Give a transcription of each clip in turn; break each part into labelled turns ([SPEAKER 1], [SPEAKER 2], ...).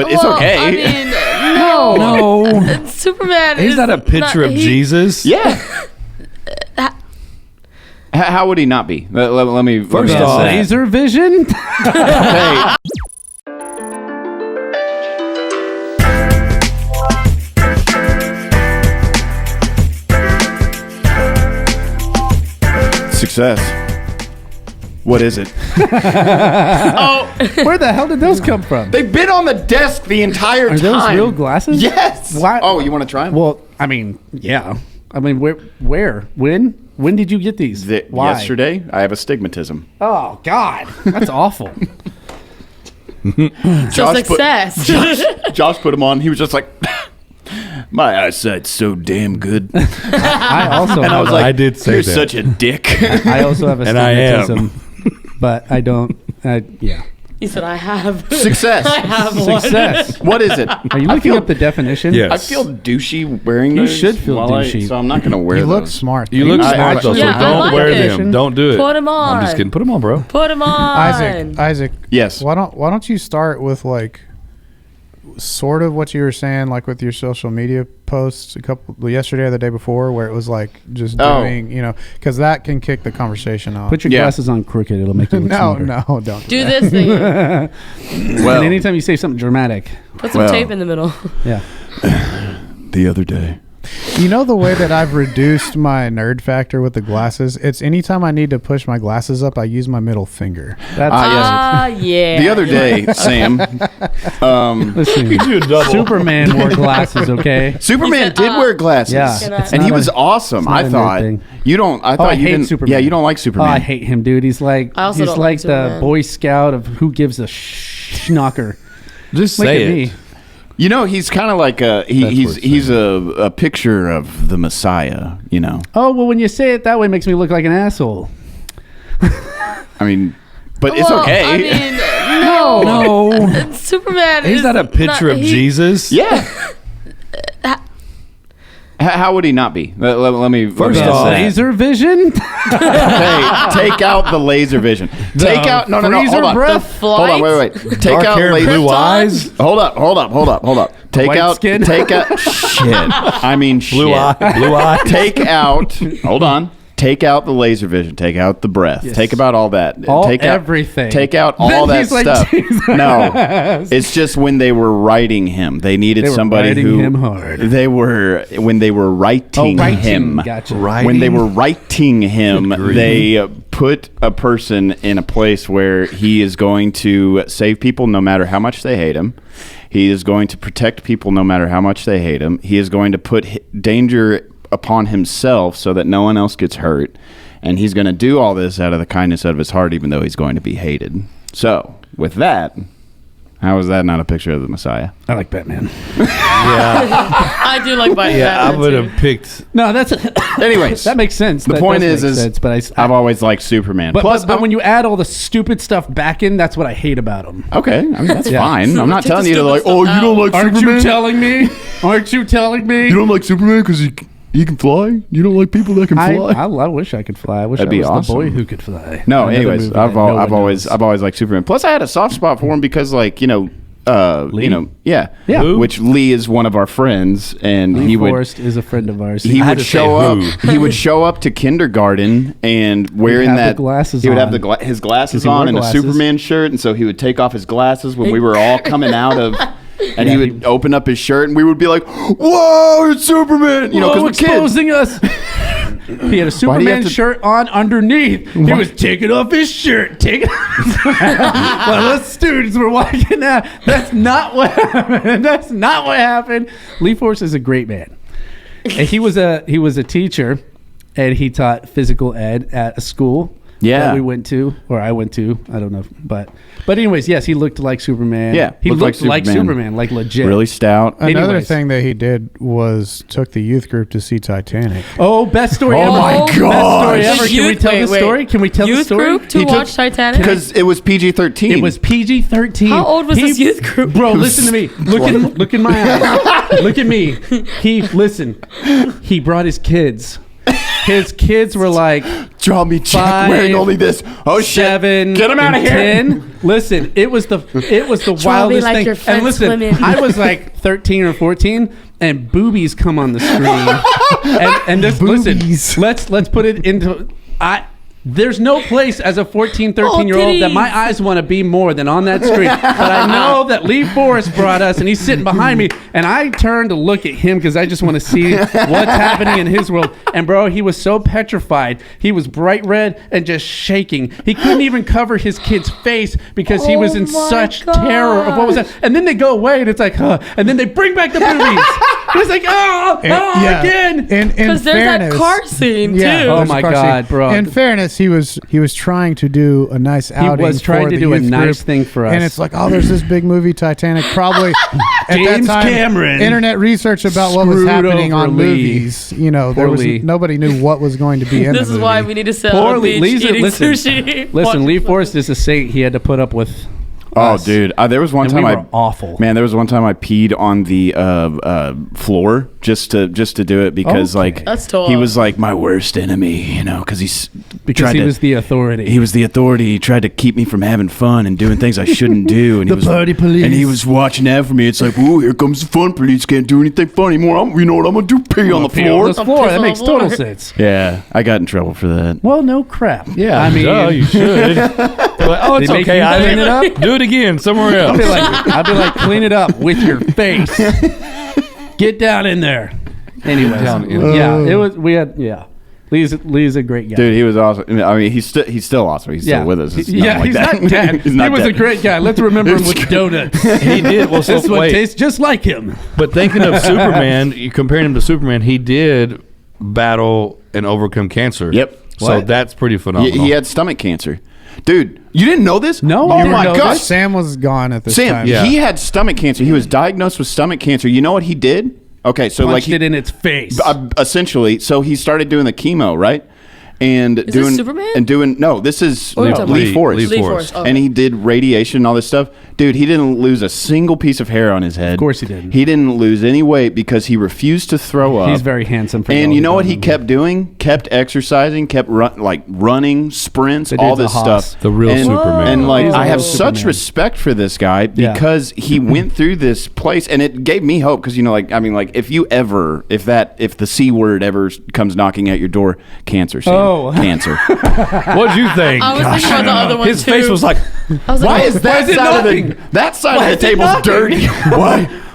[SPEAKER 1] but it's okay.
[SPEAKER 2] I mean, no. Superman
[SPEAKER 3] Is that a picture of Jesus?
[SPEAKER 1] Yeah. How would he not be? Let me
[SPEAKER 3] First
[SPEAKER 1] let me
[SPEAKER 3] off,
[SPEAKER 1] ask that.
[SPEAKER 4] Laser vision?
[SPEAKER 1] Hey. Success. What is it?
[SPEAKER 4] Where the hell did those come from?
[SPEAKER 1] They've been on the desk the entire
[SPEAKER 4] Are
[SPEAKER 1] time.
[SPEAKER 4] those real glasses?
[SPEAKER 1] Yes.
[SPEAKER 4] Why?
[SPEAKER 1] Oh, you want to try them?
[SPEAKER 4] Well, I mean, yeah. I mean, where? When did you get these? Why?
[SPEAKER 1] Yesterday, I have astigmatism.
[SPEAKER 4] Oh, God. That's awful.
[SPEAKER 2] Success.
[SPEAKER 1] Josh put them on. He was just like, my eyesight's so damn good.
[SPEAKER 4] I also
[SPEAKER 1] And I was like,
[SPEAKER 3] I did say
[SPEAKER 1] you're
[SPEAKER 3] that.
[SPEAKER 1] such a dick.
[SPEAKER 4] I also have
[SPEAKER 3] And I am.
[SPEAKER 4] astigmatism, but I don't. Yeah.
[SPEAKER 2] He said, I have.
[SPEAKER 1] Success.
[SPEAKER 2] I have one.
[SPEAKER 4] Success.
[SPEAKER 1] What is it?
[SPEAKER 4] Are you looking up the definition?
[SPEAKER 3] Yes.
[SPEAKER 1] I feel douchey wearing
[SPEAKER 4] You
[SPEAKER 1] those.
[SPEAKER 4] should feel
[SPEAKER 1] while
[SPEAKER 4] douchey.
[SPEAKER 1] so I'm not going to wear
[SPEAKER 5] You
[SPEAKER 1] those.
[SPEAKER 5] look smart.
[SPEAKER 3] You look
[SPEAKER 1] I
[SPEAKER 3] smart, though,
[SPEAKER 1] actually-
[SPEAKER 3] so
[SPEAKER 2] Yeah, I
[SPEAKER 3] don't
[SPEAKER 2] like
[SPEAKER 3] wear
[SPEAKER 2] it.
[SPEAKER 3] them. Don't do it.
[SPEAKER 2] Put 'em on.
[SPEAKER 3] I'm just kidding. Put them on, bro.
[SPEAKER 2] Put him on.
[SPEAKER 5] Isaac.
[SPEAKER 1] Yes.
[SPEAKER 5] Why don't you start with like sort of what you were saying, like with your social media posts yesterday or the day before, where it was like just doing, because that can kick the conversation off.
[SPEAKER 4] Put your glasses on crooked. It'll make you look smarter.
[SPEAKER 5] no, don't
[SPEAKER 2] Do this thing.
[SPEAKER 1] Well,
[SPEAKER 4] And anytime you say something dramatic,
[SPEAKER 2] Put some tape in the middle.
[SPEAKER 4] yeah.
[SPEAKER 1] the other day.
[SPEAKER 5] The way that I've reduced my nerd factor with the glasses, it's anytime I need to push my glasses up, I use my middle finger.
[SPEAKER 4] That's
[SPEAKER 2] Yeah.
[SPEAKER 1] The other day, Sam,
[SPEAKER 4] listen.
[SPEAKER 3] You do a double.
[SPEAKER 4] Superman wore glasses. Okay.
[SPEAKER 1] Superman
[SPEAKER 2] He said,
[SPEAKER 1] did wear glasses.
[SPEAKER 4] Yeah.
[SPEAKER 2] It's
[SPEAKER 1] And he
[SPEAKER 4] not
[SPEAKER 1] was
[SPEAKER 4] a-
[SPEAKER 1] awesome.
[SPEAKER 4] not
[SPEAKER 1] I
[SPEAKER 4] a nerd
[SPEAKER 1] thought.
[SPEAKER 4] thing.
[SPEAKER 1] You don't. I thought
[SPEAKER 4] I
[SPEAKER 1] you
[SPEAKER 4] hate
[SPEAKER 1] didn't.
[SPEAKER 4] Superman.
[SPEAKER 1] Yeah, you don't like
[SPEAKER 4] Oh,
[SPEAKER 1] Superman.
[SPEAKER 4] I hate him, dude. He's like
[SPEAKER 2] I also
[SPEAKER 4] he's
[SPEAKER 2] don't
[SPEAKER 4] like
[SPEAKER 2] like
[SPEAKER 4] the
[SPEAKER 2] Superman.
[SPEAKER 4] Boy Scout of who gives a schnocker.
[SPEAKER 3] Just
[SPEAKER 4] Look
[SPEAKER 3] say
[SPEAKER 4] at
[SPEAKER 3] it.
[SPEAKER 4] me.
[SPEAKER 1] He's kind of like he's a picture of the Messiah.
[SPEAKER 4] Oh well, when you say it that way, it makes me look like an asshole.
[SPEAKER 1] I mean, but it's
[SPEAKER 2] Well,
[SPEAKER 1] okay.
[SPEAKER 2] I mean, no.
[SPEAKER 3] No.
[SPEAKER 2] Superman
[SPEAKER 3] Is that a picture of Jesus?
[SPEAKER 1] Yeah. How would he not be? Let me
[SPEAKER 3] First
[SPEAKER 1] ask
[SPEAKER 3] off,
[SPEAKER 1] that.
[SPEAKER 4] Laser vision.
[SPEAKER 1] Hey, take out the laser vision. Take out no.
[SPEAKER 4] freezer
[SPEAKER 1] Hold on.
[SPEAKER 4] breath?
[SPEAKER 1] Hold on. Wait. Take
[SPEAKER 3] Dark
[SPEAKER 1] out
[SPEAKER 3] hair,
[SPEAKER 1] laser.
[SPEAKER 3] blue eyes,
[SPEAKER 1] Hold up. Take
[SPEAKER 4] white
[SPEAKER 1] out.
[SPEAKER 4] skin?
[SPEAKER 1] Take out. Shit. I mean,
[SPEAKER 3] blue eye, blue eye.
[SPEAKER 1] Take out. Hold on. Take out the laser vision. Take out the breath.
[SPEAKER 4] Yes.
[SPEAKER 1] Take about all that.
[SPEAKER 4] Take everything.
[SPEAKER 1] Take out
[SPEAKER 4] Then
[SPEAKER 1] all that
[SPEAKER 4] he's like,
[SPEAKER 1] stuff.
[SPEAKER 4] Jesus.
[SPEAKER 1] No, it's just when they were writing him, they needed
[SPEAKER 4] They were
[SPEAKER 1] somebody
[SPEAKER 4] writing
[SPEAKER 1] who
[SPEAKER 4] him hard.
[SPEAKER 1] They were when they were writing him.
[SPEAKER 4] Gotcha.
[SPEAKER 1] When they were writing him,
[SPEAKER 3] Good grief.
[SPEAKER 1] they put a person in a place where he is going to save people no matter how much they hate him. He is going to protect people no matter how much they hate him. He is going to put danger upon himself so that no one else gets hurt. And he's going to do all this out of the kindness of his heart, even though he's going to be hated. So, with that, how is that not a picture of the Messiah?
[SPEAKER 4] I like Batman.
[SPEAKER 2] I do like Batman.
[SPEAKER 3] Yeah, I would have
[SPEAKER 2] too.
[SPEAKER 3] picked.
[SPEAKER 4] No, that's
[SPEAKER 1] Anyways,
[SPEAKER 4] that makes sense.
[SPEAKER 1] the
[SPEAKER 4] That
[SPEAKER 1] point
[SPEAKER 4] does
[SPEAKER 1] is
[SPEAKER 4] make sense, but
[SPEAKER 1] I've always liked Superman.
[SPEAKER 4] Plus, but when you add all the stupid stuff back in, that's what I hate about him.
[SPEAKER 1] okay, I mean that's
[SPEAKER 4] Yeah.
[SPEAKER 1] fine. I'm not
[SPEAKER 2] Take
[SPEAKER 1] telling
[SPEAKER 2] the
[SPEAKER 1] you to like,
[SPEAKER 2] stupid
[SPEAKER 1] oh,
[SPEAKER 2] stuff
[SPEAKER 1] you don't
[SPEAKER 2] out.
[SPEAKER 1] like
[SPEAKER 4] Aren't
[SPEAKER 1] Superman.
[SPEAKER 4] you telling me? Aren't you telling me?
[SPEAKER 1] You don't like Superman because he can fly. You don't like people that can
[SPEAKER 4] I
[SPEAKER 1] fly.
[SPEAKER 4] wish I could fly. I wish
[SPEAKER 1] That'd
[SPEAKER 4] I
[SPEAKER 1] be
[SPEAKER 4] was
[SPEAKER 1] awesome.
[SPEAKER 4] the boy who could fly.
[SPEAKER 1] No,
[SPEAKER 4] Another
[SPEAKER 1] anyways,
[SPEAKER 4] movie that no one knows.
[SPEAKER 1] I've always liked Superman. Plus, I had a soft spot for him because
[SPEAKER 4] Lee?
[SPEAKER 1] Yeah.
[SPEAKER 4] Who?
[SPEAKER 1] Which Lee is one of our friends, and
[SPEAKER 4] Lee
[SPEAKER 1] he would.
[SPEAKER 4] Forrest is a friend of ours.
[SPEAKER 1] He
[SPEAKER 3] had
[SPEAKER 1] would
[SPEAKER 3] to say
[SPEAKER 1] show up.
[SPEAKER 3] who.
[SPEAKER 1] He would show up to kindergarten and wearing
[SPEAKER 4] have the
[SPEAKER 1] that
[SPEAKER 4] glasses
[SPEAKER 1] He would have
[SPEAKER 4] on.
[SPEAKER 1] his glasses
[SPEAKER 4] 'Cause he wore
[SPEAKER 1] on and
[SPEAKER 4] glasses.
[SPEAKER 1] a Superman shirt, and so he would take off his glasses when we were all coming out of. And he would open up his shirt, and we would be like, "Whoa, it's Superman!" Because
[SPEAKER 4] Whoa,
[SPEAKER 1] we're kids.
[SPEAKER 4] exposing us. He had a Superman
[SPEAKER 1] to-
[SPEAKER 4] shirt on underneath. He was taking off his shirt. While us students were walking out. That's not what happened. That's not what happened. Lee Force is a great man. And he was a teacher, and he taught physical ed at a school.
[SPEAKER 1] Yeah.
[SPEAKER 4] That we went to, or I went to. I don't know, but anyways, yes, he looked like Superman.
[SPEAKER 1] Yeah,
[SPEAKER 4] he
[SPEAKER 1] looked
[SPEAKER 4] looked like Superman, like legit.
[SPEAKER 1] Really stout.
[SPEAKER 5] Another
[SPEAKER 4] Anyways.
[SPEAKER 5] thing that he did was took the youth group to see Titanic.
[SPEAKER 4] Oh, best story
[SPEAKER 1] Oh
[SPEAKER 4] ever!
[SPEAKER 1] my
[SPEAKER 4] Best story
[SPEAKER 1] gosh.
[SPEAKER 4] ever! Can we tell the story? Can we tell the
[SPEAKER 2] youth
[SPEAKER 4] story?
[SPEAKER 2] group to
[SPEAKER 1] He took-
[SPEAKER 2] watch Titanic?
[SPEAKER 1] Because it was PG-13.
[SPEAKER 4] It was PG-13.
[SPEAKER 2] How old was this youth group?
[SPEAKER 4] Bro, listen to me. Look in my eyes. Look at me. He brought his kids. his kids were like
[SPEAKER 1] Draw me check
[SPEAKER 4] 5,
[SPEAKER 1] wearing only this. Oh shit!
[SPEAKER 4] 7,
[SPEAKER 1] Get him out of
[SPEAKER 4] and
[SPEAKER 1] here.
[SPEAKER 4] 10. Listen, it was the
[SPEAKER 2] Draw me
[SPEAKER 4] wildest
[SPEAKER 2] like
[SPEAKER 4] thing.
[SPEAKER 2] your
[SPEAKER 4] And
[SPEAKER 2] fence
[SPEAKER 4] listen,
[SPEAKER 2] women.
[SPEAKER 4] I was like 13 or 14, and boobies come on the screen. and this,
[SPEAKER 5] Boobies.
[SPEAKER 4] listen, let's put it into. There's no place as a 14, 13-year-old that my
[SPEAKER 2] titties.
[SPEAKER 4] eyes want to be more than on that screen. But I know that Lee Forrest brought us, and he's sitting behind me, and I turned to look at him because I just want to see what's happening in his world. And bro, he was so petrified. He was bright red and just shaking. He couldn't even cover his kid's face because he was in
[SPEAKER 2] Oh my
[SPEAKER 4] such terror of what was that. And then they go away, and it's like, huh. And then they bring back the boobies. It's like, again.
[SPEAKER 5] In
[SPEAKER 2] Because there's
[SPEAKER 5] fairness,
[SPEAKER 2] that car scene
[SPEAKER 5] Yeah.
[SPEAKER 2] too.
[SPEAKER 4] Oh
[SPEAKER 5] There's
[SPEAKER 4] my
[SPEAKER 5] a car
[SPEAKER 4] God,
[SPEAKER 5] scene.
[SPEAKER 4] bro.
[SPEAKER 5] In fairness, he was trying to do a nice outing.
[SPEAKER 4] was trying
[SPEAKER 5] for
[SPEAKER 4] to
[SPEAKER 5] the
[SPEAKER 4] do a
[SPEAKER 5] youth
[SPEAKER 4] nice
[SPEAKER 5] group.
[SPEAKER 4] thing for us.
[SPEAKER 5] And it's like, oh, there's this big movie, Titanic. Probably at
[SPEAKER 4] James
[SPEAKER 5] that time,
[SPEAKER 4] Cameron
[SPEAKER 5] internet research about what was
[SPEAKER 4] screwed
[SPEAKER 5] happening
[SPEAKER 4] over
[SPEAKER 5] on
[SPEAKER 4] Lee.
[SPEAKER 5] movies. You know, there
[SPEAKER 4] Poor
[SPEAKER 5] was
[SPEAKER 4] Lee.
[SPEAKER 5] nobody knew what was going to be in
[SPEAKER 2] This
[SPEAKER 5] the
[SPEAKER 2] is
[SPEAKER 5] movie.
[SPEAKER 2] why we need to sit
[SPEAKER 4] Poor
[SPEAKER 2] on the
[SPEAKER 4] Lee.
[SPEAKER 2] beach eating
[SPEAKER 4] Listen,
[SPEAKER 2] sushi.
[SPEAKER 4] listen, Lee
[SPEAKER 2] Watching
[SPEAKER 4] Forrest is a saint. He had to put up with.
[SPEAKER 1] Oh,
[SPEAKER 4] us.
[SPEAKER 1] dude, there was one
[SPEAKER 4] And
[SPEAKER 1] time
[SPEAKER 4] we
[SPEAKER 1] I
[SPEAKER 4] were awful.
[SPEAKER 1] Man, there was one time I peed on the floor just to do it because
[SPEAKER 4] Okay.
[SPEAKER 1] like
[SPEAKER 2] That's tough.
[SPEAKER 1] he was like my worst enemy, you know, because
[SPEAKER 4] Because he was the authority.
[SPEAKER 1] He was the authority. He tried to keep me from having fun and doing things I shouldn't do. And
[SPEAKER 4] The
[SPEAKER 1] he was,
[SPEAKER 4] party police.
[SPEAKER 1] And he was watching out for me. It's like, ooh, here comes the fun police. Can't do anything fun anymore. You know what I'm gonna do? Pee on the floor.
[SPEAKER 4] On the floor.
[SPEAKER 2] piss
[SPEAKER 4] That
[SPEAKER 2] on
[SPEAKER 4] makes
[SPEAKER 2] the floor.
[SPEAKER 4] total sense.
[SPEAKER 1] Yeah, I got in trouble for that.
[SPEAKER 4] Well, no crap.
[SPEAKER 3] Yeah,
[SPEAKER 4] I mean,
[SPEAKER 3] you should. Like, oh, it's
[SPEAKER 4] They make
[SPEAKER 3] okay.
[SPEAKER 4] you
[SPEAKER 3] I
[SPEAKER 4] clean it up?
[SPEAKER 3] Do it again somewhere
[SPEAKER 4] I'd be
[SPEAKER 3] else.
[SPEAKER 4] like, clean it up with your face. Get down in there. Anyways,
[SPEAKER 3] Down in
[SPEAKER 4] Lee's a great guy.
[SPEAKER 1] Dude, he was awesome. I mean, he's still awesome. He's still with us. It's
[SPEAKER 4] yeah,
[SPEAKER 1] nothing
[SPEAKER 4] he's
[SPEAKER 1] like that.
[SPEAKER 4] not dead.
[SPEAKER 1] He's not
[SPEAKER 4] he was
[SPEAKER 1] dead.
[SPEAKER 4] a great guy. Let's remember him with donuts.
[SPEAKER 3] He did. Well, so
[SPEAKER 4] This one
[SPEAKER 3] wait.
[SPEAKER 4] tastes just like him.
[SPEAKER 3] But thinking of Superman, you comparing him to Superman, he did battle and overcome cancer.
[SPEAKER 1] Yep.
[SPEAKER 3] So
[SPEAKER 4] What?
[SPEAKER 3] that's pretty
[SPEAKER 1] He,
[SPEAKER 3] phenomenal.
[SPEAKER 1] he had stomach cancer. Dude, you didn't know this?
[SPEAKER 4] No,
[SPEAKER 1] Oh
[SPEAKER 4] I didn't
[SPEAKER 1] my
[SPEAKER 4] know
[SPEAKER 1] gosh.
[SPEAKER 4] this.
[SPEAKER 5] Sam was gone at this
[SPEAKER 1] Sam,
[SPEAKER 5] time.
[SPEAKER 3] Yeah.
[SPEAKER 1] he had stomach cancer. He was diagnosed with stomach cancer. You know what he did? Okay, so
[SPEAKER 4] Punched
[SPEAKER 1] like
[SPEAKER 4] it in its face.
[SPEAKER 1] essentially, so he started doing the chemo, right? And
[SPEAKER 2] this
[SPEAKER 1] doing
[SPEAKER 2] Superman?
[SPEAKER 1] and doing no, this is
[SPEAKER 2] Or
[SPEAKER 1] Lee,
[SPEAKER 2] you're talking
[SPEAKER 1] Lee
[SPEAKER 3] about-
[SPEAKER 1] Forrest.
[SPEAKER 3] Lee Forrest.
[SPEAKER 2] Okay.
[SPEAKER 1] And he did radiation and all this stuff. Dude, he didn't lose a single piece of hair on his head. Of
[SPEAKER 4] course he didn't.
[SPEAKER 1] He didn't lose any weight because he refused to throw up.
[SPEAKER 4] He's very handsome. For
[SPEAKER 1] And
[SPEAKER 4] all
[SPEAKER 1] you know what he
[SPEAKER 4] knows.
[SPEAKER 1] kept doing? Kept exercising, kept running, sprints,
[SPEAKER 4] The
[SPEAKER 1] all
[SPEAKER 4] dude's
[SPEAKER 1] this
[SPEAKER 4] a hoss.
[SPEAKER 1] stuff.
[SPEAKER 3] The real
[SPEAKER 1] and,
[SPEAKER 3] Superman.
[SPEAKER 1] And like
[SPEAKER 4] He's a
[SPEAKER 1] I have
[SPEAKER 4] real
[SPEAKER 1] such
[SPEAKER 4] Superman.
[SPEAKER 1] respect for this guy
[SPEAKER 4] Yeah.
[SPEAKER 1] because he went through this place and it gave me hope because you know like I mean like if the C word ever comes knocking at your door, cancer. Sam.
[SPEAKER 4] Oh.
[SPEAKER 1] Cancer.
[SPEAKER 3] What'd you think?
[SPEAKER 2] I was thinking about the other one
[SPEAKER 3] His
[SPEAKER 2] too.
[SPEAKER 3] face was like,
[SPEAKER 2] I was like,
[SPEAKER 1] Why
[SPEAKER 2] oh,
[SPEAKER 1] is that
[SPEAKER 4] is it
[SPEAKER 1] side of
[SPEAKER 4] knocking?
[SPEAKER 1] the table's
[SPEAKER 4] knocking?
[SPEAKER 1] dirty?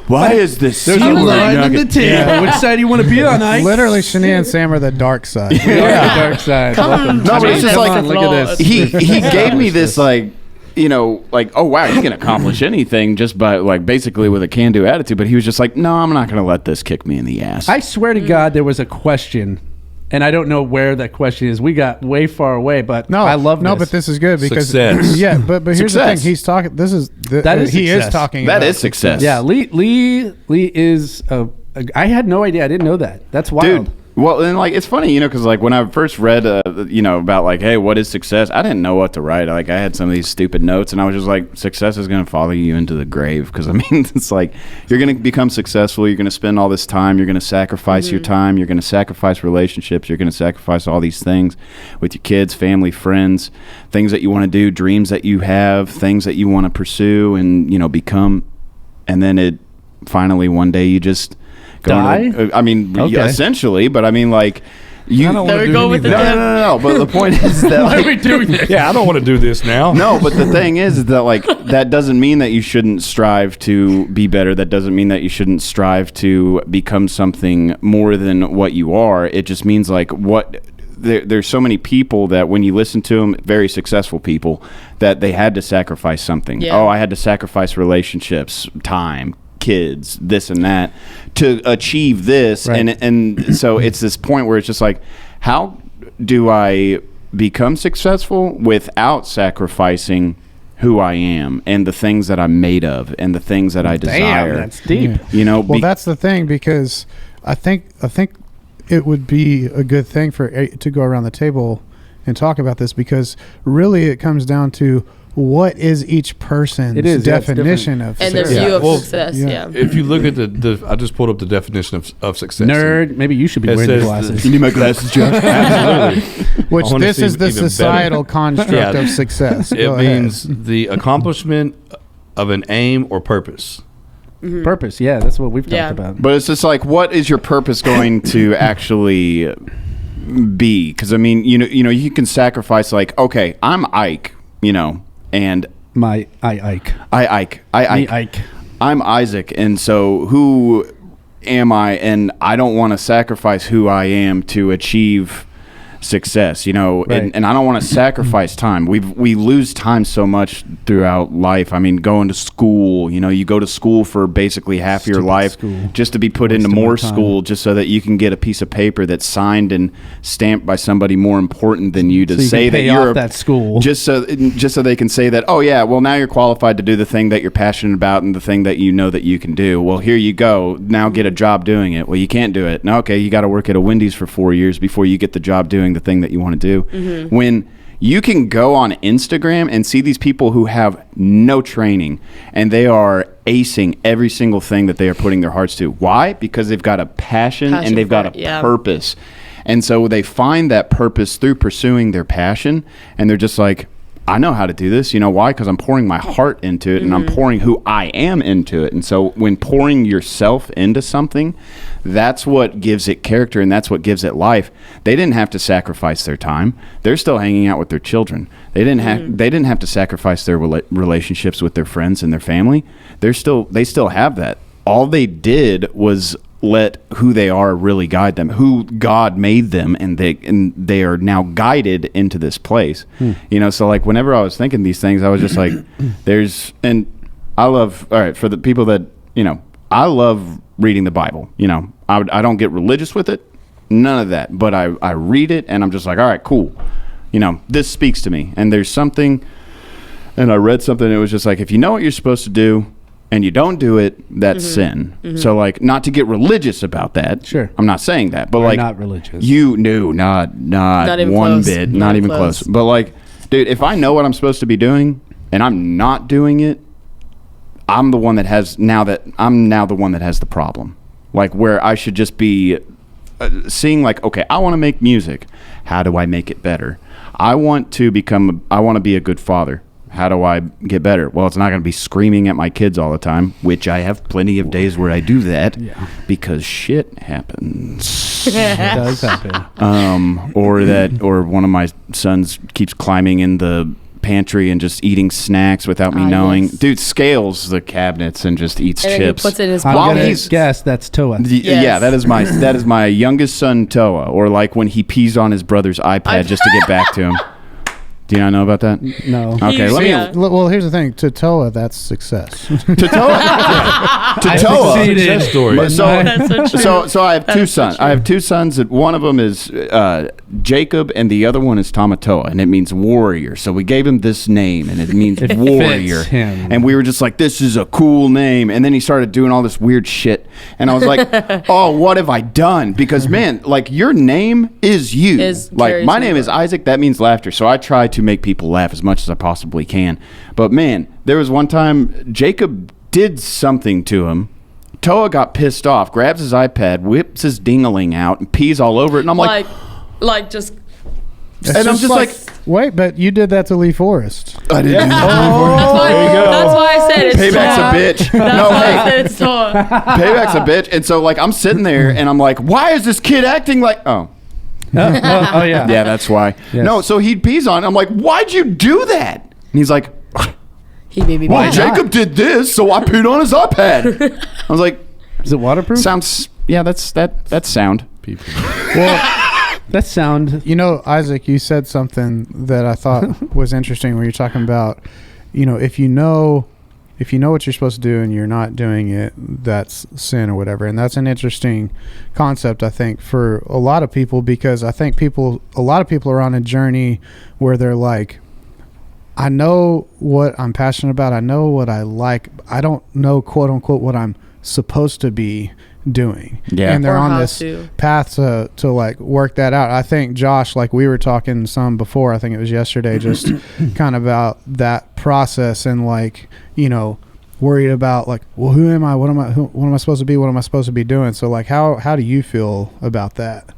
[SPEAKER 1] Why is this
[SPEAKER 4] There's
[SPEAKER 1] C
[SPEAKER 4] a
[SPEAKER 1] word
[SPEAKER 4] line in
[SPEAKER 1] knocking?
[SPEAKER 4] the table. Which side do you want to be on, Ike?
[SPEAKER 5] Literally, Chenia and Sam are the dark side.
[SPEAKER 4] We are the dark side.
[SPEAKER 2] Come
[SPEAKER 1] No, but it's
[SPEAKER 2] on,
[SPEAKER 1] just
[SPEAKER 2] come
[SPEAKER 1] like
[SPEAKER 2] on,
[SPEAKER 4] look at this.
[SPEAKER 1] he gave me this like you know like oh wow you can accomplish anything just by like basically with a can-do attitude, but he was just like no, I'm not gonna let this kick me in the ass.
[SPEAKER 4] I swear to God, there was a question, and I don't know where that question is. We got way far away, but
[SPEAKER 5] No,
[SPEAKER 4] I love
[SPEAKER 5] no,
[SPEAKER 4] this.
[SPEAKER 5] but this is good because
[SPEAKER 3] Success.
[SPEAKER 5] yeah, but here's the
[SPEAKER 1] Success.
[SPEAKER 5] thing. He's talking. This is
[SPEAKER 4] That is
[SPEAKER 5] he
[SPEAKER 4] success.
[SPEAKER 5] is talking.
[SPEAKER 1] That
[SPEAKER 5] about
[SPEAKER 1] is success.
[SPEAKER 4] Yeah, Lee is I had no idea. I didn't know that. That's wild.
[SPEAKER 1] Dude. Well, and like it's funny, you know, because like when I first read, you know, about like, hey, what is success? I didn't know what to write. Like I had some of these stupid notes, and I was just like, success is going to follow you into the grave. Because I mean, it's like you're going to become successful. You're going to spend all this time. You're going to sacrifice your time. You're going to sacrifice relationships. You're going to sacrifice all these things with your kids, family, friends, things that you want to do, dreams that you have, things that you want to pursue, and you know, become. And then it finally one day you just.
[SPEAKER 4] Die?
[SPEAKER 1] I mean,
[SPEAKER 4] Okay.
[SPEAKER 1] essentially, but I mean, like, you.
[SPEAKER 3] I don't
[SPEAKER 2] There
[SPEAKER 3] wanna
[SPEAKER 2] we
[SPEAKER 3] do
[SPEAKER 2] go with the
[SPEAKER 1] no,
[SPEAKER 3] anything.
[SPEAKER 1] no, no, no. But the point is that,
[SPEAKER 4] Why are
[SPEAKER 1] like,
[SPEAKER 4] we doing this?
[SPEAKER 3] Yeah, I don't want to do this now.
[SPEAKER 1] no, but the thing is that, like, that doesn't mean that you shouldn't strive to be better. That doesn't mean that you shouldn't strive to become something more than what you are. It just means, like, there's so many people that when you listen to them, very successful people, that they had to sacrifice something.
[SPEAKER 2] Yeah.
[SPEAKER 1] Oh, I had to sacrifice relationships, time, kids, this and that to achieve this.
[SPEAKER 4] Right.
[SPEAKER 1] And so it's this point where it's just like, how do I become successful without sacrificing who I am and the things that I'm made of and the things that I desire?
[SPEAKER 4] Damn, that's deep.
[SPEAKER 1] You know,
[SPEAKER 5] Well, that's the thing because I think it would be a good thing to go around the table and talk about this because really it comes down to what is each person's
[SPEAKER 4] It is, yeah, it's
[SPEAKER 5] definition of
[SPEAKER 2] And their
[SPEAKER 5] success.
[SPEAKER 2] view of
[SPEAKER 3] Well,
[SPEAKER 2] success. Yeah.
[SPEAKER 3] If you look at I just pulled up the definition of success.
[SPEAKER 4] Nerd. Maybe you should be
[SPEAKER 3] It
[SPEAKER 4] wearing the
[SPEAKER 3] says
[SPEAKER 4] glasses.
[SPEAKER 1] You need my glasses, Josh?
[SPEAKER 3] Absolutely.
[SPEAKER 5] Which
[SPEAKER 3] I wanna
[SPEAKER 5] this
[SPEAKER 3] see
[SPEAKER 5] is the
[SPEAKER 3] even better.
[SPEAKER 5] societal construct
[SPEAKER 3] Yeah.
[SPEAKER 5] of success.
[SPEAKER 3] It
[SPEAKER 5] Go ahead.
[SPEAKER 3] means the accomplishment of an aim or purpose.
[SPEAKER 4] Purpose. Yeah, that's what we've
[SPEAKER 2] Yeah.
[SPEAKER 4] talked about.
[SPEAKER 1] But it's just like, what is your purpose going to actually be? Because I mean, you can sacrifice. Like, okay, I'm Ike, and
[SPEAKER 4] My Ike.
[SPEAKER 1] Ike.
[SPEAKER 4] Me Ike.
[SPEAKER 1] I'm Isaac, and so who am I? And I don't want to sacrifice who I am to achieve success,
[SPEAKER 4] Right.
[SPEAKER 1] and I don't want to sacrifice time. We lose time so much throughout life. I mean, going to school, you go to school for basically half your
[SPEAKER 5] Stupid
[SPEAKER 1] life
[SPEAKER 5] school.
[SPEAKER 1] just to be put into
[SPEAKER 5] Wasting my
[SPEAKER 1] more
[SPEAKER 5] time.
[SPEAKER 1] school just so that you can get a piece of paper that's signed and stamped by somebody more important than you to
[SPEAKER 4] So you
[SPEAKER 1] say
[SPEAKER 4] can
[SPEAKER 1] that
[SPEAKER 4] pay
[SPEAKER 1] you're
[SPEAKER 4] off that school.
[SPEAKER 1] just so they can say that, oh yeah, well now you're qualified to do the thing that you're passionate about and the thing that you know that you can do. Well, here you go. Now get a job doing it. Well, you can't do it. No, okay, you got to work at a Wendy's for 4 years before you get the job doing the thing that you want to do. When you can go on Instagram and see these people who have no training and they are acing every single thing that they are putting their hearts to. Why? Because they've got a passion and they've got
[SPEAKER 2] for it,
[SPEAKER 1] a
[SPEAKER 2] yeah.
[SPEAKER 1] purpose. And so they find that purpose through pursuing their passion, and they're just like, I know how to do this. You know why? Because I'm pouring my heart into it, and I'm pouring who I am into it. And so when pouring yourself into something, that's what gives it character, and that's what gives it life. They didn't have to sacrifice their time. They're still hanging out with their children. They didn't have to sacrifice their relationships with their friends and their family. They still have that. All they did was let who they are really guide them, who God made them, and they are now guided into this place. So like whenever I was thinking these things, I was just like, I love, all right, for the people that, I love reading the Bible. I don't get religious with it, none of that, but I read it and I'm just like, all right, cool. This speaks to me, and there's something, and I read something, it was just like, if you know what you're supposed to do and you don't do it, that's sin. So like, not to get religious about that.
[SPEAKER 4] Sure.
[SPEAKER 1] I'm not saying that, but
[SPEAKER 4] We're
[SPEAKER 1] like,
[SPEAKER 4] not religious.
[SPEAKER 1] not
[SPEAKER 2] even
[SPEAKER 1] one
[SPEAKER 2] close.
[SPEAKER 1] bit,
[SPEAKER 2] Not
[SPEAKER 1] not
[SPEAKER 2] even
[SPEAKER 1] even close.
[SPEAKER 2] close.
[SPEAKER 1] But like, dude, if I know what I'm supposed to be doing and I'm not doing it, I'm now the one that has the problem. Like, where I should just be seeing like, okay, I want to make music. How do I make it better? I want to be a good father. How do I get better? Well, it's not going to be screaming at my kids all the time, which I have plenty of days where I do that because shit happens.
[SPEAKER 4] It does happen.
[SPEAKER 1] Or one of my sons keeps climbing in the pantry and just eating snacks without me knowing.
[SPEAKER 2] Yes.
[SPEAKER 1] Dude scales the cabinets and just eats
[SPEAKER 2] And then
[SPEAKER 1] chips.
[SPEAKER 2] he puts it in his
[SPEAKER 4] I'm
[SPEAKER 1] While
[SPEAKER 2] pocket.
[SPEAKER 4] gonna
[SPEAKER 1] he's-
[SPEAKER 4] guess that's Toa.
[SPEAKER 2] Yes.
[SPEAKER 1] Yeah, that is my youngest son Toa, or like when he pees on his brother's iPad just to get back to him. Do you not know about that?
[SPEAKER 4] No.
[SPEAKER 1] Okay, let me.
[SPEAKER 2] Yeah.
[SPEAKER 5] Well, here's the thing. To Toa, that's success.
[SPEAKER 1] To Toa. To
[SPEAKER 4] I
[SPEAKER 1] Toa.
[SPEAKER 4] succeeded.
[SPEAKER 3] Success story.
[SPEAKER 1] But so,
[SPEAKER 2] That's so true.
[SPEAKER 1] so I have two
[SPEAKER 2] That's so
[SPEAKER 1] sons.
[SPEAKER 2] true.
[SPEAKER 1] I have two sons. That one of them is Jacob, and the other one is Tamatoa, and it means warrior. So we gave him this name, and it means
[SPEAKER 4] It
[SPEAKER 1] warrior.
[SPEAKER 4] fits him.
[SPEAKER 1] And we were just like, this is a cool name. And then he started doing all this weird shit, and I was like, oh, what have I done? Because man, like your name is you. Like
[SPEAKER 2] carries
[SPEAKER 1] my
[SPEAKER 2] you
[SPEAKER 1] name is
[SPEAKER 2] around.
[SPEAKER 1] Isaac. That means laughter. So I try to make people laugh as much as I possibly can. But man, there was one time Jacob did something to him. Toa got pissed off, grabs his iPad, whips his ding-a-ling out, and pees all over it. And I'm like,
[SPEAKER 2] like just.
[SPEAKER 1] and I'm just like,
[SPEAKER 5] Wait, but you did that to Lee Forrest.
[SPEAKER 1] I didn't.
[SPEAKER 2] That's why,
[SPEAKER 1] There you go.
[SPEAKER 2] That's why I said it's
[SPEAKER 1] Payback's
[SPEAKER 2] Toa.
[SPEAKER 1] a bitch.
[SPEAKER 2] That's
[SPEAKER 1] No,
[SPEAKER 2] why I
[SPEAKER 1] hey,
[SPEAKER 2] said it's Toa.
[SPEAKER 1] payback's a bitch. And so like I'm sitting there and I'm like, why is this kid acting like? Oh
[SPEAKER 4] yeah.
[SPEAKER 1] yeah, that's why.
[SPEAKER 4] Yes.
[SPEAKER 1] No, so he pees on it. I'm like, why'd you do that? And he's like,
[SPEAKER 2] He made me
[SPEAKER 1] well,
[SPEAKER 2] mad.
[SPEAKER 1] Jacob did this, so I peed on his iPad. I was like,
[SPEAKER 4] Is it waterproof?
[SPEAKER 1] sounds. Yeah, that's sound.
[SPEAKER 3] People.
[SPEAKER 4] That sound.
[SPEAKER 5] You know, Isaac, you said something that I thought was interesting when you're talking about, if you know what you're supposed to do and you're not doing it, that's sin or whatever. And that's an interesting concept, I think, for a lot of people, because I think a lot of people are on a journey where they're like, I know what I'm passionate about. I know what I like. I don't know, quote unquote, what I'm supposed to be doing.
[SPEAKER 1] Yeah.
[SPEAKER 5] And they're
[SPEAKER 2] Or
[SPEAKER 5] on
[SPEAKER 2] how
[SPEAKER 5] this
[SPEAKER 2] to.
[SPEAKER 5] path to like work that out. I think Josh, like we were talking some before, I think it was yesterday, just kind of about that process and like, you know, worried about like, well, who am I? What am I supposed to be? What am I supposed to be doing? So like, how do you feel about that?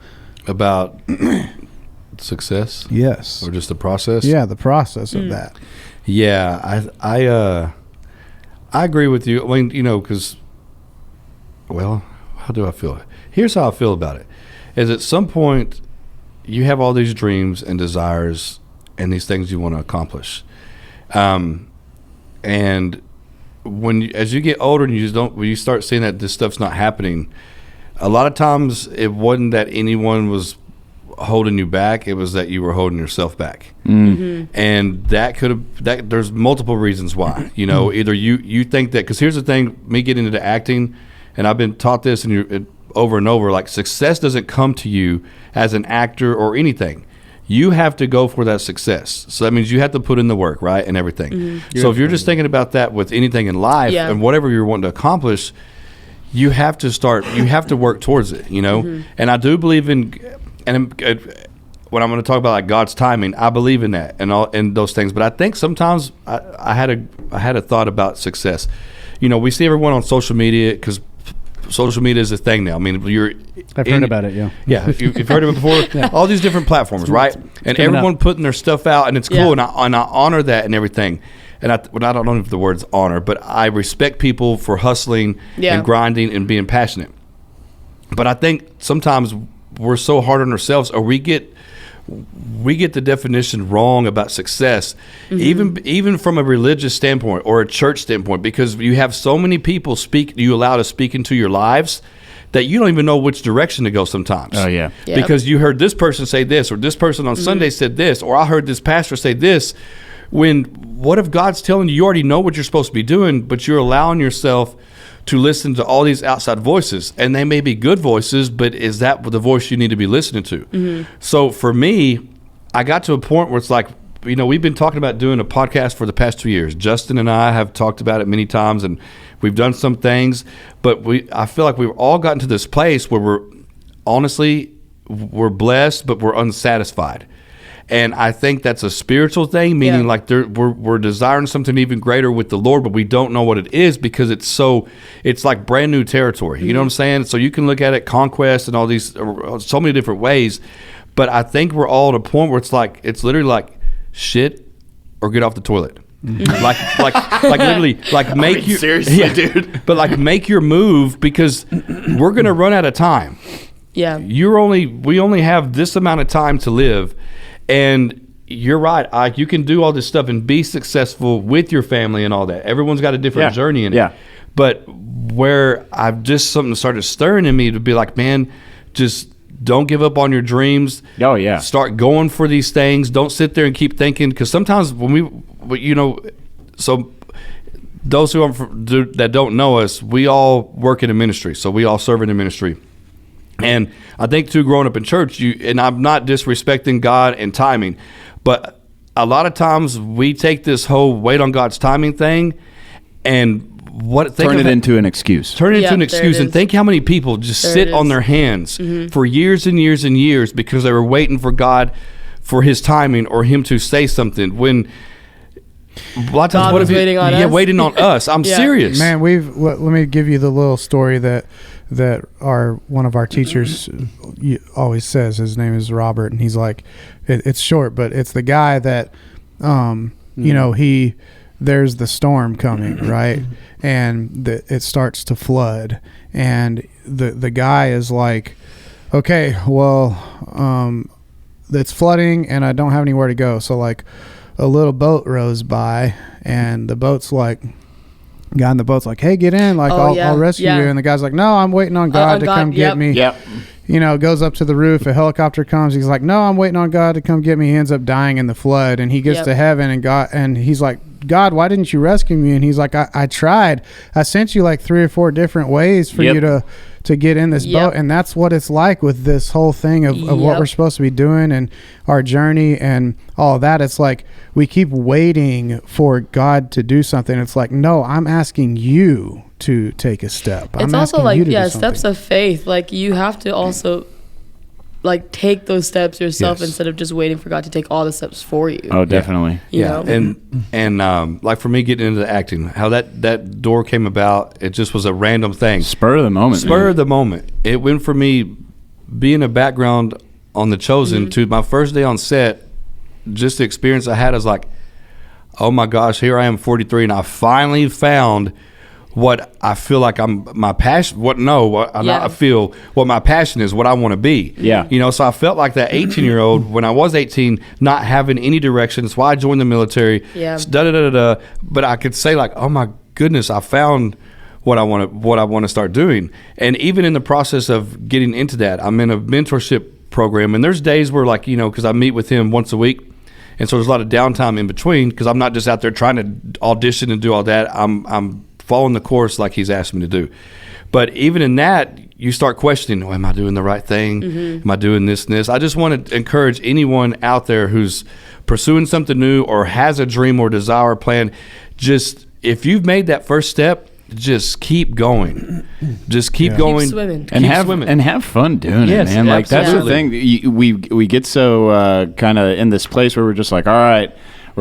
[SPEAKER 3] About success?
[SPEAKER 5] Yes.
[SPEAKER 3] Or just the process?
[SPEAKER 5] Yeah, the process of that.
[SPEAKER 3] Yeah, I agree with you. I mean, you know, because, well, how do I feel? Here's how I feel about it. Is at some point you have all these dreams and desires and these things you want to accomplish. And as you get older and when you start seeing that this stuff's not happening, a lot of times it wasn't that anyone was holding you back, it was that you were holding yourself back. And there's multiple reasons why. You know, either you think that, because here's the thing, me getting into acting, and I've been taught this over and over, like success doesn't come to you as an actor or anything. You have to go for that success. So that means you have to put in the work, right, and everything. So if you're just thinking about that with anything in life and whatever you're wanting to accomplish, you have to work towards it, you know. And I do believe in, and when I'm going to talk about like God's timing, I believe in that and those things. But I think sometimes I had a thought about success. You know, we see everyone on social media, because social media is a thing now. I mean,
[SPEAKER 4] I've heard about it, yeah.
[SPEAKER 3] Yeah, you've heard of it before? All these different platforms, right? And everyone putting their stuff out, and it's cool, and I honor that and everything. And I don't know if the word's honor, but I respect people for hustling and grinding and being passionate. But I think sometimes we're so hard on ourselves, or we get the definition wrong about success, even from a religious standpoint or a church standpoint, because you have so many people you allow to speak into your lives that you don't even know which direction to go sometimes.
[SPEAKER 1] Oh, yeah.
[SPEAKER 3] Because you heard this person say this, or this person on Sunday said this, or I heard this pastor say this. When what if God's telling you already know what you're supposed to be doing, but you're allowing yourself to listen to all these outside voices, and they may be good voices, but is that the voice you need to be listening to? So for me, I got to a point where it's like, you know, we've been talking about doing a podcast for the past 2 years. Justin and I have talked about it many times, and we've done some things, but I feel like we've all gotten to this place where we're blessed, but we're unsatisfied. And I think that's a spiritual thing, meaning like we're desiring something even greater with the Lord, but we don't know what it is because it's like brand new territory. You know what I'm saying? So you can look at it, conquest and all these, so many different ways. But I think we're all at a point where it's literally like shit or get off the toilet. like literally, like make your
[SPEAKER 1] seriously, dude.
[SPEAKER 3] But like make your move, because we're gonna run out of time.
[SPEAKER 2] Yeah.
[SPEAKER 3] We only have this amount of time to live. And you're right. You can do all this stuff and be successful with your family and all that. Everyone's got a different journey in it.
[SPEAKER 1] Yeah.
[SPEAKER 3] But where I've just something started stirring in me to be like, man, just don't give up on your dreams.
[SPEAKER 1] Oh, yeah.
[SPEAKER 3] Start going for these things. Don't sit there and keep thinking. Because sometimes so those that don't know us, we all work in a ministry. So we all serve in a ministry. And I think too, growing up in church, and I'm not disrespecting God and timing, but a lot of times we take this whole wait on God's timing thing and turn it
[SPEAKER 1] into an excuse.
[SPEAKER 3] Turn it into an excuse, and think how many people just sit on their hands for years and years and years because they were waiting for God, for His timing or Him to say something. When a lot of times,
[SPEAKER 2] God was waiting on us.
[SPEAKER 3] Yeah, waiting on us. I'm serious,
[SPEAKER 5] man. Let me give you the little story that one of our teachers always says. His name is Robert, and he's like, it's short, but it's the guy that, you know, there's the storm coming, right? And it starts to flood, and the guy is like, okay, well, it's flooding, and I don't have anywhere to go. So like, a little boat rows by, and the boat's like, guy in the boat's like, hey, get in, like I'll rescue you. And the guy's like, no, I'm waiting on God to come get me. You know, goes up to the roof, a helicopter comes, he's like, no, I'm waiting on God to come get me. He ends up dying in the flood, and he gets to heaven, and he's like, God, why didn't you rescue me? And he's like, I tried. I sent you like 3 or 4 different ways for you to get in this boat. And that's what it's like with this whole thing of what we're supposed to be doing and our journey and all of that. It's like we keep waiting for God to do something. It's like, no, I'm asking you to take a step.
[SPEAKER 2] It's also like, steps of faith. Like you have to also like take those steps yourself instead of just waiting for God to take all the steps for you.
[SPEAKER 1] Oh, definitely.
[SPEAKER 2] You know?
[SPEAKER 3] And like for me getting into the acting, how that door came about, it just was a random thing.
[SPEAKER 1] Spur of the moment.
[SPEAKER 3] It went from me being a background on The Chosen to my first day on set. Just the experience I had is like, oh my gosh, here I am 43 and I finally found what I feel like my passion. I feel what my passion is, what I want to be.
[SPEAKER 1] Yeah.
[SPEAKER 3] You know, so I felt like that 18-year-old when I was 18, not having any direction. That's why I joined the military.
[SPEAKER 2] Yeah.
[SPEAKER 3] But I could say like, oh my goodness, I found what I want to start doing. And even in the process of getting into that, I'm in a mentorship program, and there's days where like, you know, because I meet with him once a week. And so there's a lot of downtime in between because I'm not just out there trying to audition and do all that. I'm following the course like he's asked me to do. But even in that, you start questioning, am I doing the right thing? Am I doing this and this? I just want to encourage anyone out there who's pursuing something new or has a dream or desire or plan, just if you've made that first step, just keep going. Just keep going.
[SPEAKER 2] Keep swimming.
[SPEAKER 1] And have fun doing it, man. Like that's the thing. We get so kind of in this place where we're just like, all right, I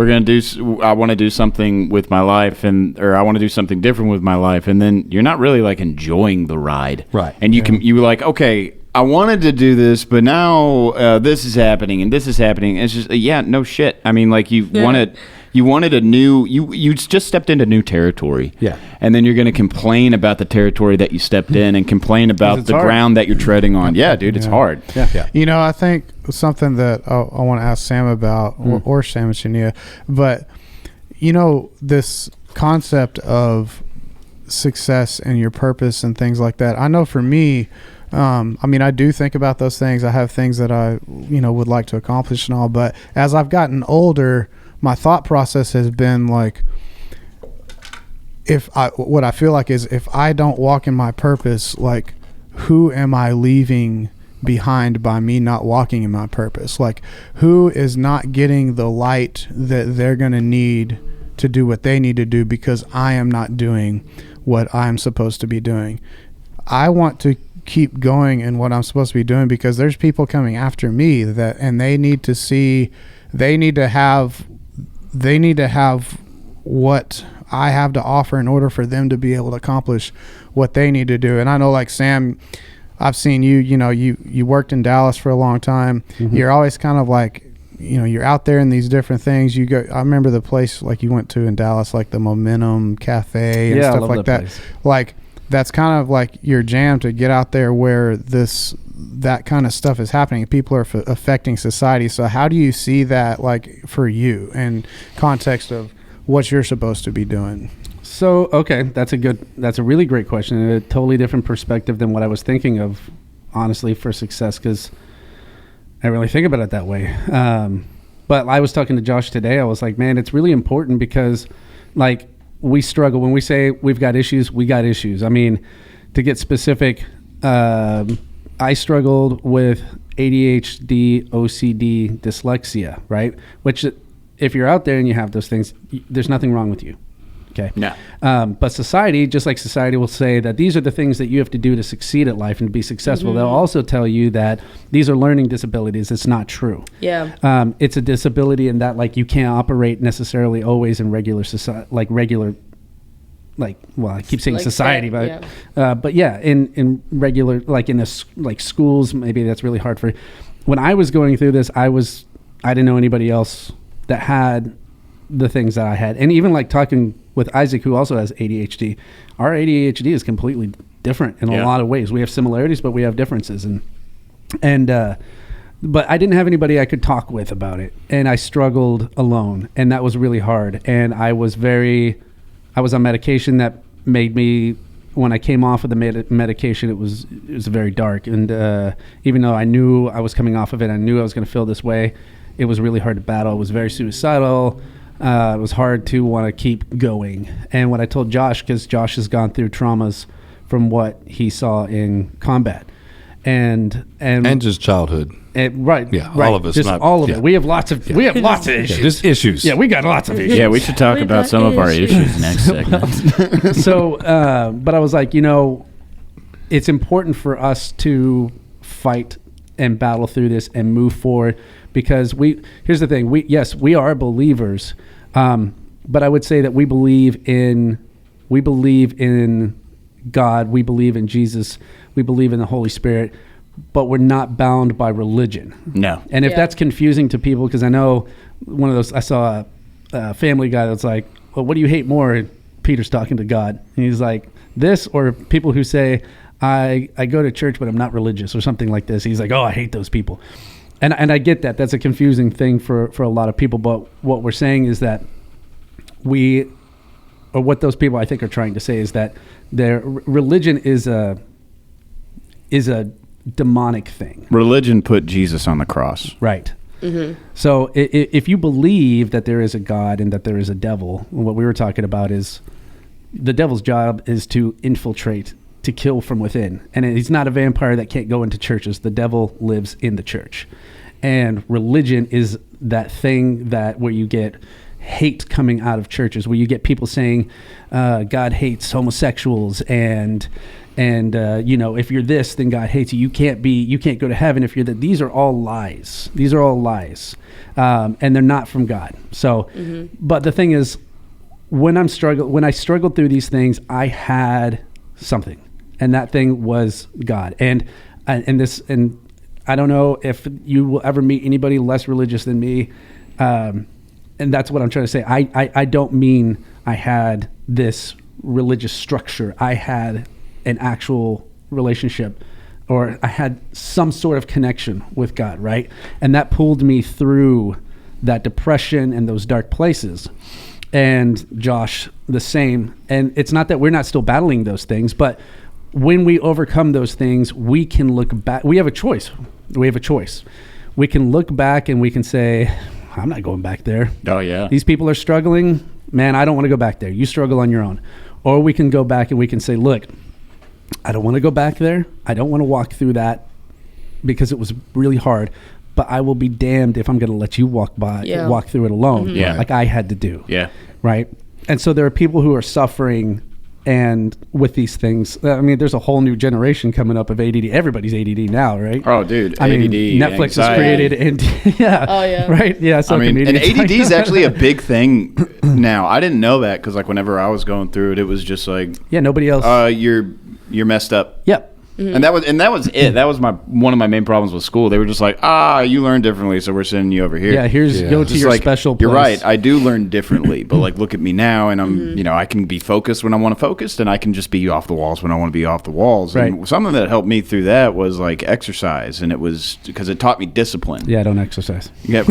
[SPEAKER 1] want to do something with my life, or I want to do something different with my life, and then you're not really like enjoying the ride,
[SPEAKER 3] right?
[SPEAKER 1] And you like, okay, I wanted to do this, but now this is happening and this is happening. It's just no shit. I mean, like you wanted a new, you just stepped into new territory.
[SPEAKER 3] Yeah.
[SPEAKER 1] And then you're going to complain about the territory that you stepped in and complain about the ground that you're treading on. Yeah, dude, it's hard.
[SPEAKER 3] Yeah.
[SPEAKER 5] You know, I think something that I want to ask Sam about, or Sam and Chenia, but, you know, this concept of success and your purpose and things like that. I know for me, I mean, I do think about those things. I have things that I, would like to accomplish and all, but as I've gotten older, my thought process has been like, what I feel like is if I don't walk in my purpose, like who am I leaving behind by me not walking in my purpose? Like who is not getting the light that they're going to need to do what they need to do because I am not doing what I'm supposed to be doing? I want to keep going in what I'm supposed to be doing because there's people coming after me and they need to see, they need to have what I have to offer in order for them to be able to accomplish what they need to do. And I know, like Sam, I've seen you worked in Dallas for a long time. You're always kind of like, you're out there in these different things. You go, I remember the place like you went to in Dallas, like the Momentum Cafe and stuff like that. Like that's kind of like your jam to get out there where that kind of stuff is happening. People are affecting society. So how do you see that, like, for you in context of what you're supposed to be doing?
[SPEAKER 4] So, okay, that's a really great question and a totally different perspective than what I was thinking of, honestly, for success, because I really think about it that way. But I was talking to Josh today. I was like, man, it's really important because, like, we struggle. When we say we've got issues, we got issues. I mean, to get specific, I struggled with ADHD, OCD, dyslexia, right? Which, if you're out there and you have those things, there's nothing wrong with you. Okay.
[SPEAKER 1] Yeah.
[SPEAKER 4] But society, just like society will say that these are the things that you have to do to succeed at life and to be successful. They'll also tell you that these are learning disabilities. It's not true.
[SPEAKER 2] Yeah.
[SPEAKER 4] It's a disability in that, like, you can't operate necessarily always in regular society, I keep saying society, but in regular, like in like schools, maybe that's really hard for. When I was going through this, I didn't know anybody else that had the things that I had, and even like talking with Isaac, who also has ADHD. Our ADHD is completely different in a lot of ways. We have similarities, but we have differences, but I didn't have anybody I could talk with about it, and I struggled alone, and that was really hard. And I was on medication that made me, when I came off of the medication, it was very dark. And even though I knew I was coming off of it, I knew I was going to feel this way, it was really hard to battle. It was very suicidal. It was hard to want to keep going. And what I told Josh, because Josh has gone through traumas from what he saw in combat, and
[SPEAKER 3] just childhood.
[SPEAKER 4] Right.
[SPEAKER 3] Yeah,
[SPEAKER 4] right.
[SPEAKER 3] all of us.
[SPEAKER 4] Just
[SPEAKER 3] not,
[SPEAKER 4] all of
[SPEAKER 3] yeah.
[SPEAKER 4] it. We have lots of issues.
[SPEAKER 3] Yeah, just issues.
[SPEAKER 4] Yeah, we got lots of issues.
[SPEAKER 1] Yeah, we should talk about some of our issues next segment.
[SPEAKER 4] So, but I was like, it's important for us to fight and battle through this and move forward, because here's the thing. We are believers, but I would say that we believe in God, we believe in Jesus, we believe in the Holy Spirit, but we're not bound by religion.
[SPEAKER 1] No.
[SPEAKER 4] And if that's confusing to people, because I know one of those, I saw a Family Guy that's like, well, what do you hate more? Peter's talking to God. And he's like, this or people who say, I go to church, but I'm not religious, or something like this. He's like, oh, I hate those people. And I get that. That's a confusing thing for a lot of people. But what we're saying is that what those people I think are trying to say is that their religion is a demonic thing.
[SPEAKER 1] Religion put Jesus on the cross.
[SPEAKER 4] Right.
[SPEAKER 2] Mm-hmm.
[SPEAKER 4] So if you believe that there is a God and that there is a devil, what we were talking about is the devil's job is to infiltrate, to kill from within. And he's not a vampire that can't go into churches. The devil lives in the church. And religion is that thing where you get hate coming out of churches, where you get people saying God hates homosexuals and if you're this, then God hates you. You can't go to heaven if you're that. These are all lies. And they're not from God. So, but the thing is, when I struggled through these things, I had something, and that thing was God. And I don't know if you will ever meet anybody less religious than me. And that's what I'm trying to say. I don't mean I had this religious structure. I had an actual relationship, or I had some sort of connection with God, right? And that pulled me through that depression and those dark places. And Josh, the same. And it's not that we're not still battling those things, but when we overcome those things, we can look back. We have a choice. We can look back and we can say, I'm not going back there.
[SPEAKER 1] Oh, yeah.
[SPEAKER 4] These people are struggling. Man, I don't want to go back there. You struggle on your own. Or we can go back and we can say, look, I don't want to go back there. I don't want to walk through that because it was really hard. But I will be damned if I'm going to let you walk through it alone, like I had to do.
[SPEAKER 1] Yeah.
[SPEAKER 4] Right? And so there are people who are suffering and with these things. I mean, there's a whole new generation coming up of ADD. Everybody's ADD now, right?
[SPEAKER 1] Oh, dude.
[SPEAKER 4] I
[SPEAKER 1] ADD,
[SPEAKER 4] mean, Netflix has
[SPEAKER 1] anxiety.
[SPEAKER 4] created,
[SPEAKER 2] Oh, yeah.
[SPEAKER 4] right? Yeah. So
[SPEAKER 1] and ADD is
[SPEAKER 4] like,
[SPEAKER 1] actually a big thing now. I didn't know that because, like, whenever I was going through it, it was just like,
[SPEAKER 4] yeah, nobody else.
[SPEAKER 1] You're messed up.
[SPEAKER 4] Yep.
[SPEAKER 1] And that was it. That was one of my main problems with school. They were just like, you learn differently, so we're sending you over here.
[SPEAKER 4] Yeah, go to
[SPEAKER 1] Just
[SPEAKER 4] your
[SPEAKER 1] like,
[SPEAKER 4] special place.
[SPEAKER 1] You're right. I do learn differently, but like, look at me now, and I'm, I can be focused when I want to focus, and I can just be off the walls when I want to be off the walls.
[SPEAKER 4] Right.
[SPEAKER 1] And something that helped me through that was like exercise, and it was because it taught me discipline.
[SPEAKER 4] Yeah, I don't exercise.
[SPEAKER 1] Yeah.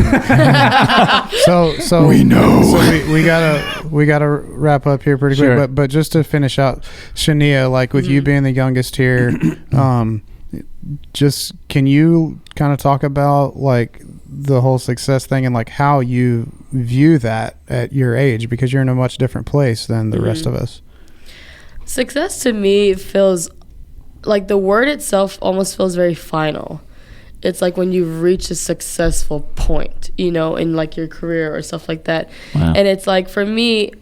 [SPEAKER 5] So
[SPEAKER 1] we know.
[SPEAKER 5] So we gotta wrap up here pretty
[SPEAKER 4] Sure.
[SPEAKER 5] quick. But just to finish out, Chenia, like with you being the youngest here, just can you kind of talk about like the whole success thing and like how you view that at your age, because you're in a much different place than the rest of us.
[SPEAKER 2] Success to me feels like the word itself almost feels very final. It's like when you've reached a successful point, in like your career or stuff like that.
[SPEAKER 1] Wow.
[SPEAKER 2] And it's like for me,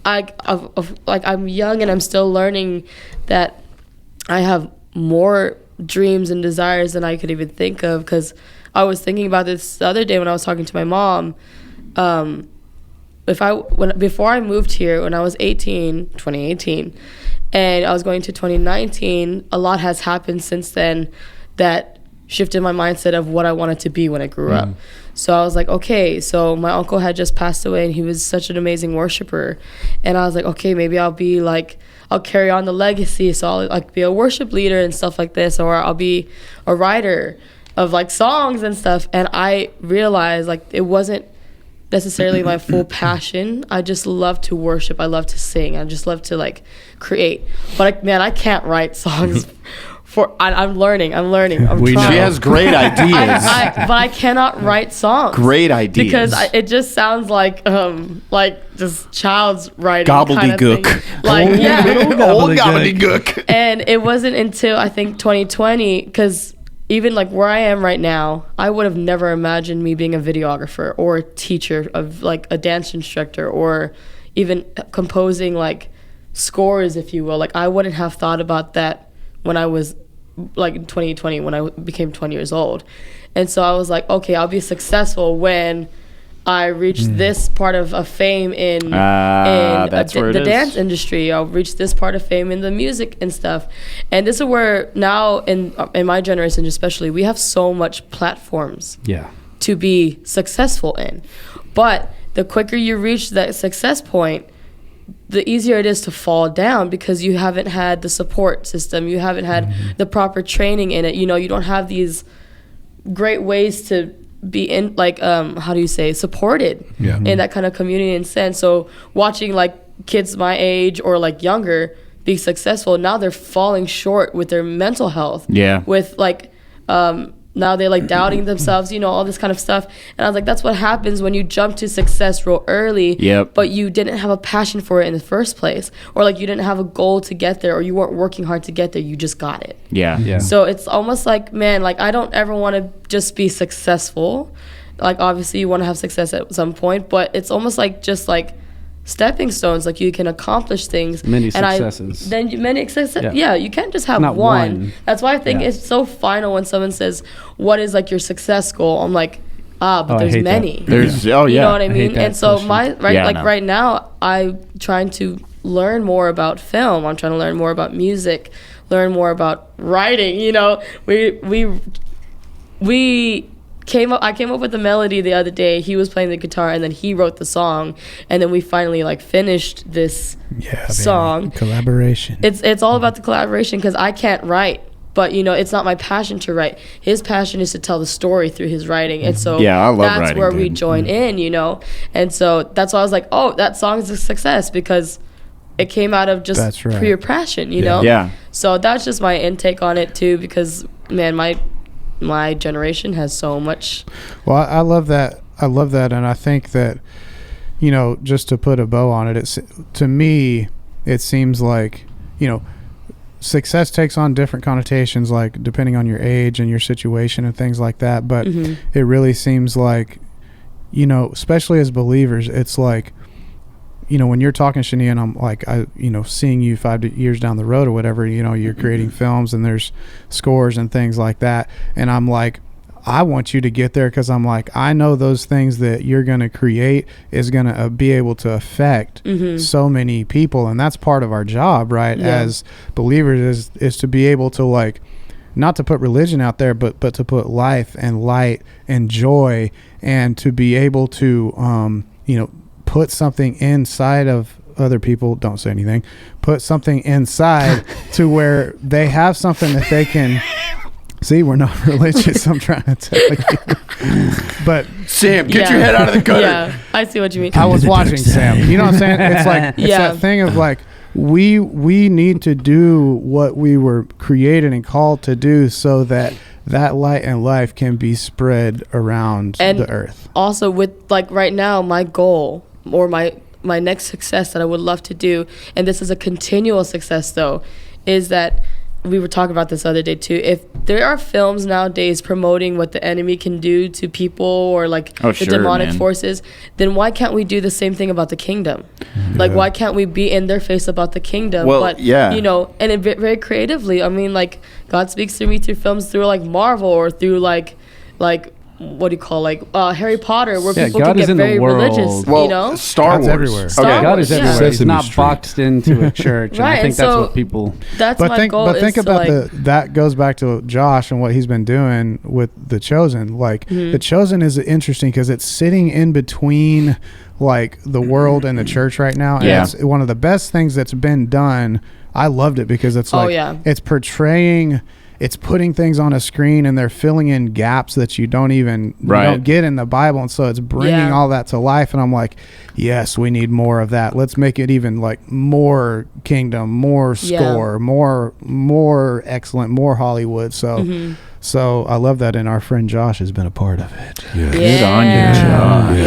[SPEAKER 2] I'm young and I'm still learning that I have more dreams and desires than I could even think of, because I was thinking about this the other day when I was talking to my mom. Before I moved here, when I was 2018, and I was going to 2019, a lot has happened since then that shifted my mindset of what I wanted to be when I grew up. So I was like, okay, so my uncle had just passed away and he was such an amazing worshiper. And I was like, okay, maybe I'll carry on the legacy. So I'll like be a worship leader and stuff like this, or I'll be a writer of like songs and stuff. And I realized like it wasn't necessarily my full passion. I just love to worship. I love to sing. I just love to like create. But I can't write songs I'm learning. I'm
[SPEAKER 4] We know.
[SPEAKER 2] trying.
[SPEAKER 1] She has great ideas.
[SPEAKER 2] but I cannot write songs.
[SPEAKER 1] Great ideas.
[SPEAKER 2] Because it just sounds like just child's writing
[SPEAKER 1] Gobbledygook.
[SPEAKER 2] kind of thing. Like yeah.
[SPEAKER 1] Old gobbledygook.
[SPEAKER 2] And it wasn't until I think 2020, because even like where I am right now, I would have never imagined me being a videographer or a teacher of like a dance instructor or even composing like scores, if you will. Like I wouldn't have thought about that when I was like in 2020, when I became 20 years old. And so I was like, okay, I'll be successful when I reach this part of fame in the dance industry. I'll reach this part of fame in the music and stuff. And this is where now in my generation especially, we have so much platforms to be successful in. But the quicker you reach that success point, the easier it is to fall down, because you haven't had the support system. You haven't had the proper training in it. You know, you don't have these great ways to be in like supported in that kind of community and sense. So watching like kids my age or like younger be successful, now they're falling short with their mental health. With like now they're like doubting themselves, you know, all this kind of stuff. And I was like, that's what happens when you jump to success real early, but you didn't have a passion for it in the first place, or like you didn't have a goal to get there, or you weren't working hard to get there, you just got it. So it's almost like, man, like I don't ever want to just be successful. Like obviously you want to have success at some point, but it's almost like just like stepping stones, like you can accomplish things.
[SPEAKER 4] Many successes.
[SPEAKER 2] You can't just have
[SPEAKER 4] Not
[SPEAKER 2] one. That's why I think it's so final when someone says, what is like your success goal? I'm like, but there's many.
[SPEAKER 1] There's
[SPEAKER 2] you know what I mean?
[SPEAKER 4] that
[SPEAKER 2] And so
[SPEAKER 4] question.
[SPEAKER 2] right now I'm trying to learn more about film. I'm trying to learn more about music, learn more about writing. You know, I came up with the melody the other day. He was playing the guitar, and then he wrote the song, and then we finally like finished this song.
[SPEAKER 5] Collaboration.
[SPEAKER 2] It's all about the collaboration, because I can't write, but you know, it's not my passion to write. His passion is to tell the story through his writing, and so
[SPEAKER 1] I love
[SPEAKER 2] that's
[SPEAKER 1] writing,
[SPEAKER 2] where we
[SPEAKER 1] dude.
[SPEAKER 2] join in, you know. And so that's why I was like, oh, that song is a success, because it came out of just pure passion, you know. So that's just my intake on it too, because man, my generation has so much.
[SPEAKER 5] Well, I love that. And I think that, you know, just to put a bow on it, to me, it seems like, you know, success takes on different connotations, like depending on your age and your situation and things like that. But it really seems like, you know, especially as believers, it's like, you know, when you're talking, Chenia, and I'm like, seeing you 5 years down the road or whatever, you know, you're creating films and there's scores and things like that. And I'm like, I want you to get there, because I'm like, I know those things that you're going to create is going to be able to affect so many people. And that's part of our job, right? As believers is to be able to, like, not to put religion out there, but to put life and light and joy, and to be able to, you know, put something inside of other people. Don't say anything. Put something inside to where they have something that they can see. We're not religious. I'm trying to tell you. But
[SPEAKER 1] Sam, get your head out of the gutter.
[SPEAKER 2] Yeah, I see what you mean.
[SPEAKER 5] I was watching Sam. You know what I'm saying? It's like it's that thing of like we need to do what we were created and called to do, so that light and life can be spread around the earth.
[SPEAKER 2] Also, with like right now, my goal, or my next success that I would love to do, and this is a continual success though, is that we were talking about this other day too. If there are films nowadays promoting what the enemy can do to people, or like the demonic forces, then why can't we do the same thing about the kingdom? Like, why can't we be in their face about the kingdom?
[SPEAKER 1] Well,
[SPEAKER 2] but you know, and it very creatively. I mean, like God speaks through me through films, through like Marvel, or through like what do you call, like Harry Potter, where people
[SPEAKER 4] God
[SPEAKER 2] can get very religious, you know?
[SPEAKER 1] Star Wars.
[SPEAKER 5] Everywhere.
[SPEAKER 4] God is everywhere.
[SPEAKER 3] Yeah.
[SPEAKER 4] He's not boxed into a church.
[SPEAKER 2] Right,
[SPEAKER 4] And I think
[SPEAKER 2] and
[SPEAKER 4] that's
[SPEAKER 2] so
[SPEAKER 4] what people...
[SPEAKER 2] That's my goal.
[SPEAKER 5] But think
[SPEAKER 2] is to,
[SPEAKER 5] about
[SPEAKER 2] like,
[SPEAKER 5] that goes back to Josh and what he's been doing with The Chosen. Like, The Chosen is interesting because it's sitting in between, like, the world and the church right now. And it's one of the best things that's been done. I loved it because it's like, it's portraying it's putting things on a screen and they're filling in gaps that you don't get in the Bible. And so it's bringing all that to life. And I'm like, yes, we need more of that. Let's make it even like more kingdom, more score, more excellent, more Hollywood. So, so I love that. And our friend Josh has been a part of it.
[SPEAKER 1] Yeah. Good on you, Josh.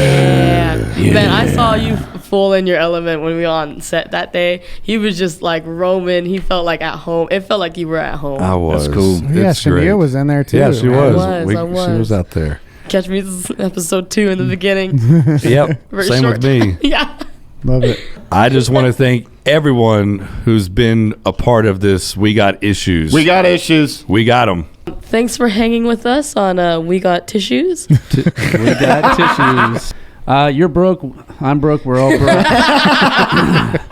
[SPEAKER 2] Yeah. Man, I saw you full in your element when we were on set that day. He was just like roaming. He felt like at home. It felt like you were at home.
[SPEAKER 3] I was.
[SPEAKER 1] That's cool.
[SPEAKER 5] Yeah, Chenia was in there too.
[SPEAKER 3] Yeah, she was.
[SPEAKER 2] I was.
[SPEAKER 3] She was out there.
[SPEAKER 2] Catch me this episode 2 in the beginning.
[SPEAKER 3] Yep.
[SPEAKER 2] Very
[SPEAKER 3] Same
[SPEAKER 2] short.
[SPEAKER 3] with me.
[SPEAKER 2] Yeah.
[SPEAKER 5] Love it.
[SPEAKER 3] I just want to thank everyone who's been a part of this. We got issues.
[SPEAKER 1] We got issues.
[SPEAKER 3] We got them.
[SPEAKER 2] Thanks for hanging with us on We Got Tissues.
[SPEAKER 4] We got tissues. You're broke. I'm broke. We're all broke.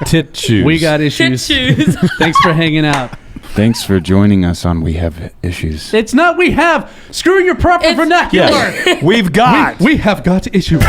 [SPEAKER 3] Tit shoes.
[SPEAKER 4] We got issues.
[SPEAKER 2] Tissues.
[SPEAKER 4] Thanks for hanging out.
[SPEAKER 1] Thanks for joining us on We Have Issues.
[SPEAKER 4] It's not we have. Screw your proper vernacular.
[SPEAKER 3] Yes. We've got.
[SPEAKER 4] We have got issues.